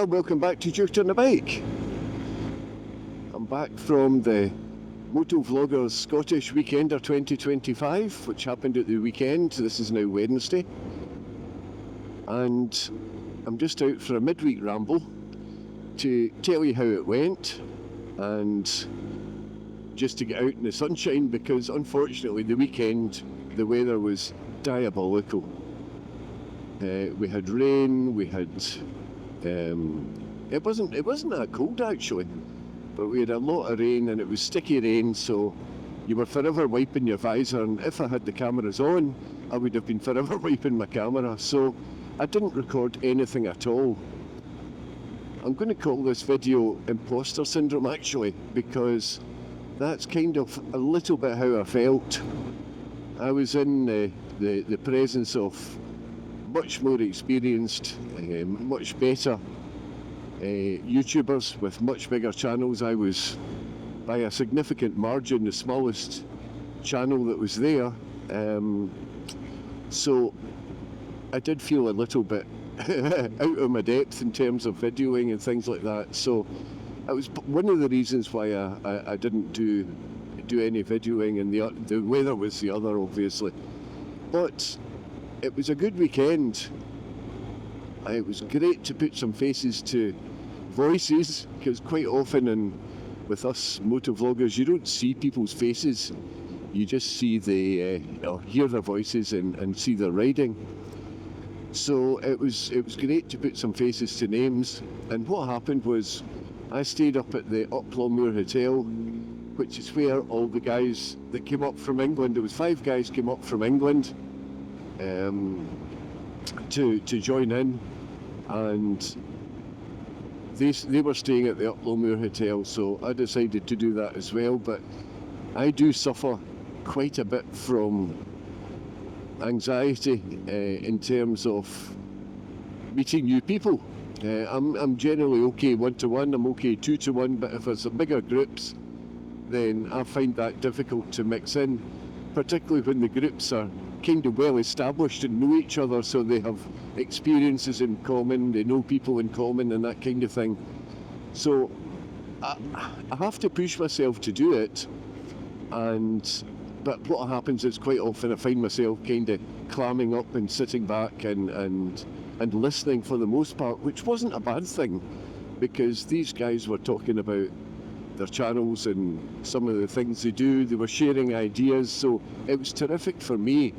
Well, welcome back to Duke on the Bike. I'm back from the Moto Vloggers Scottish Weekender 2025, which happened at the weekend. This is now Wednesday. And I'm just out for a midweek ramble to tell you how it went and just to get out in the sunshine, because unfortunately the weekend the weather was diabolical. We had rain, we had it wasn't that cold actually, but we had a lot of rain and it was sticky rain, so you were forever wiping your visor, and if I had the cameras on I would have been forever wiping my camera, so I didn't record anything at all. I'm going to call this video Imposter Syndrome actually, because that's kind of a little bit how I felt. I was in the presence of much more experienced, much better YouTubers with much bigger channels. I was by a significant margin the smallest channel that was there, so I did feel a little bit out of my depth in terms of videoing and things like that. So that was one of the reasons why I didn't do any videoing, and the weather was the other, obviously. But it was a good weekend. It was great to put some faces to voices, because quite often with us motor vloggers you don't see people's faces, you just see hear their voices and see their riding. So it was great to put some faces to names. And what happened was I stayed up at the Uplomuir Hotel, which is where all the guys that came up from England, there was 5 guys came up from England to join in, and they were staying at the Uplomuir Hotel, so I decided to do that as well. But I do suffer quite a bit from anxiety in terms of meeting new people. I'm generally okay 1-to-1, I'm okay 2-to-1, but if it's bigger groups then I find that difficult to mix in, particularly when the groups are kind of well established and know each other, so they have experiences in common, they know people in common and that kind of thing. So I have to push myself to do it, but what happens is quite often I find myself kind of clamming up and sitting back and listening for the most part, which wasn't a bad thing, because these guys were talking about their channels and some of the things they do. They were sharing ideas, so it was terrific for me.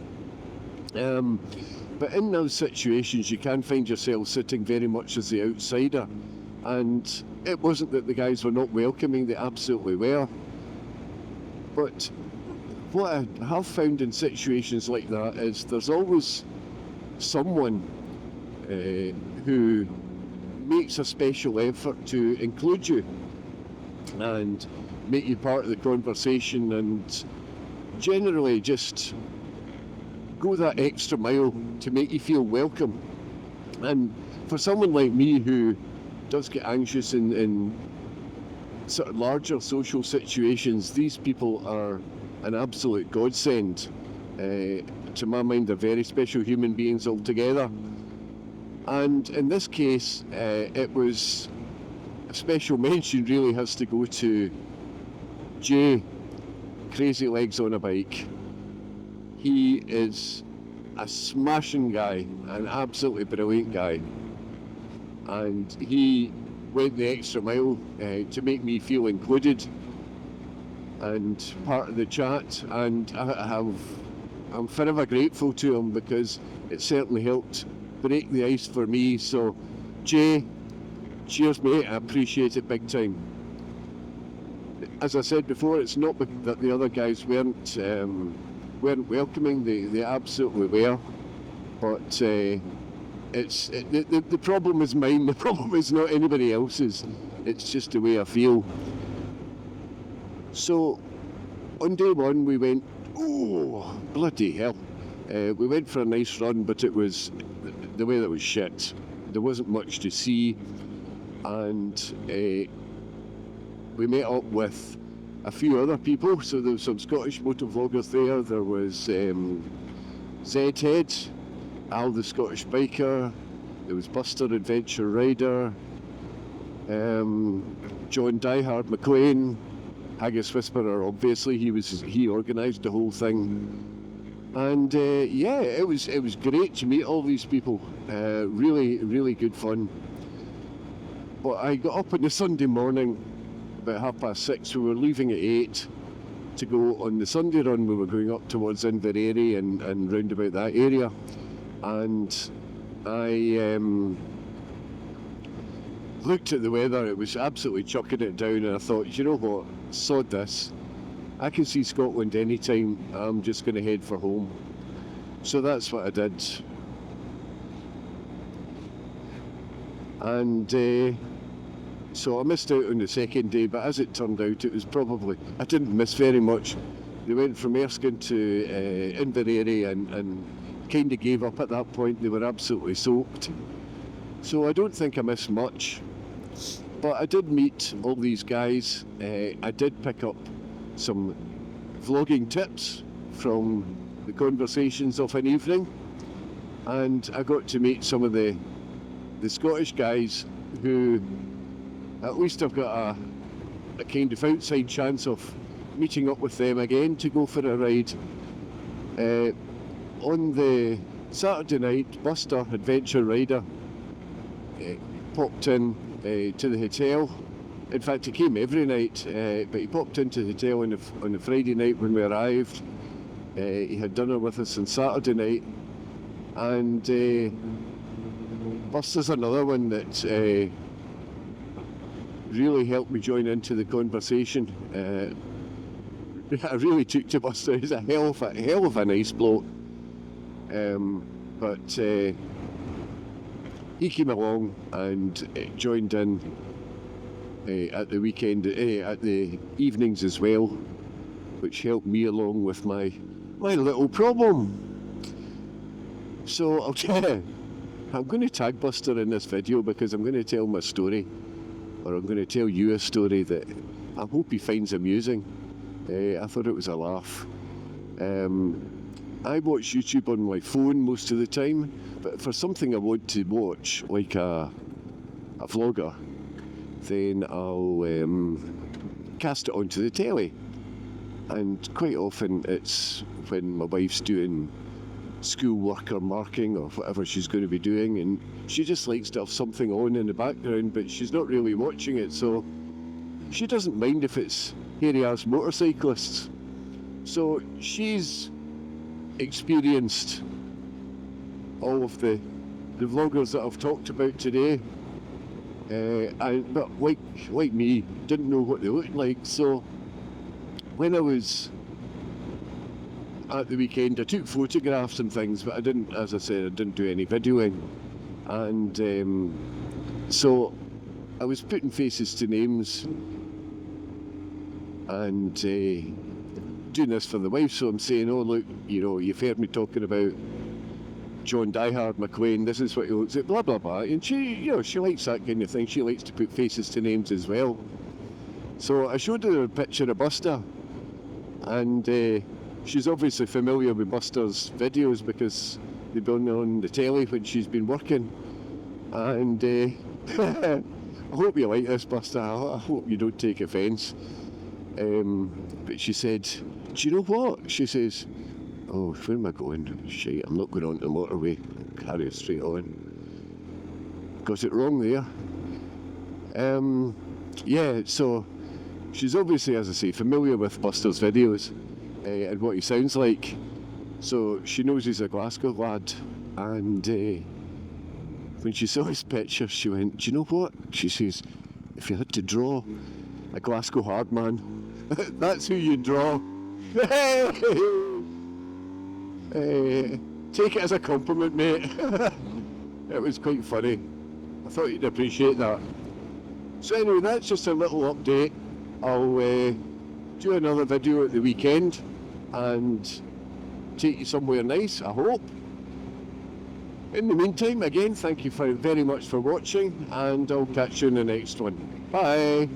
But in those situations you can find yourself sitting very much as the outsider, and it wasn't that the guys were not welcoming, they absolutely were. But what I have found in situations like that is there's always someone who makes a special effort to include you and make you part of the conversation, and generally just go that extra mile to make you feel welcome. And for someone like me who does get anxious in sort of larger social situations, these people are an absolute godsend. To my mind, they're very special human beings altogether. And in this case, it was a special mention really has to go to Jay, Crazy Legs on a Bike. He is a smashing guy, an absolutely brilliant guy, and he went the extra mile to make me feel included and part of the chat, and I'm forever grateful to him, because it certainly helped break the ice for me. So Jay, cheers mate, I appreciate it big time. As I said before, it's not that the other guys weren't welcoming, they absolutely were, but the problem is mine, the problem is not anybody else's, it's just the way I feel. So on day one we went, oh bloody hell, we went for a nice run, but the weather was shit, there wasn't much to see, and we met up with a few other people. So there was some Scottish motor vloggers there. There was Zedhead, Al the Scottish biker, there was Buster Adventure Rider, John Diehard McLean, Haggis Whisperer, obviously he organised the whole thing. And yeah, it was great to meet all these people. Really, really good fun. But I got up on the Sunday morning about 6:30. We were leaving at 8 to go on the Sunday run. We were going up towards Inveraray and round about that area. And I looked at the weather. It was absolutely chucking it down, and I thought, you know what, sod this. I can see Scotland anytime. I'm just going to head for home. So that's what I did. And so I missed out on the second day, but as it turned out, I didn't miss very much. They went from Erskine to Inveraray and kind of gave up at that point. They were absolutely soaked. So I don't think I missed much. But I did meet all these guys. I did pick up some vlogging tips from the conversations of an evening, and I got to meet some of the Scottish guys who at least I've got a kind of outside chance of meeting up with them again to go for a ride. On the Saturday night, Buster, Adventure Rider, popped in to the hotel. In fact, he came every night, but he popped into the hotel on the Friday night when we arrived. He had dinner with us on Saturday night, and Buster's another one that really helped me join into the conversation. I really took to Buster. He's a hell of a nice bloke. But he came along and joined in at the weekend, at the evenings as well, which helped me along with my little problem. So I'm going to tag Buster in this video because I'm going to tell my story, or I'm going to tell you a story that I hope he finds amusing. I thought it was a laugh. I watch YouTube on my phone most of the time, but for something I want to watch, like a vlogger, then I'll cast it onto the telly. And quite often it's when my wife's doing schoolwork or marking or whatever she's going to be doing, and she just likes to have something on in the background, but she's not really watching it, so she doesn't mind if it's hairy-ass motorcyclists. So she's experienced all of the vloggers that I've talked about today, but like me, didn't know what they looked like. So when I was at the weekend, I took photographs and things, but I didn't, as I said, I didn't do any videoing. And so I was putting faces to names and doing this for the wife. So I'm saying, oh look, you know, you've heard me talking about John Diehard McLean, this is what he looks like, blah blah blah. And she, you know, she likes that kind of thing. She likes to put faces to names as well. So I showed her a picture of Buster, and she's obviously familiar with Buster's videos because they've been on the telly when she's been working. And I hope you like this, Buster. I hope you don't take offence. But she said, do you know what? She says, oh, where am I going? Shit, I'm not going on the motorway. Carry it straight on. Got it wrong there. Yeah, so she's obviously, as I say, familiar with Buster's videos and what he sounds like. So she knows he's a Glasgow lad. And when she saw his picture, she went, do you know what? She says, if you had to draw a Glasgow hard man, that's who you draw. Take it as a compliment, mate. It was quite funny. I thought you'd appreciate that. So anyway, that's just a little update. I'll do another video at the weekend and take you somewhere nice, I hope. In the meantime, again, thank you very much for watching, and I'll catch you in the next one. Bye!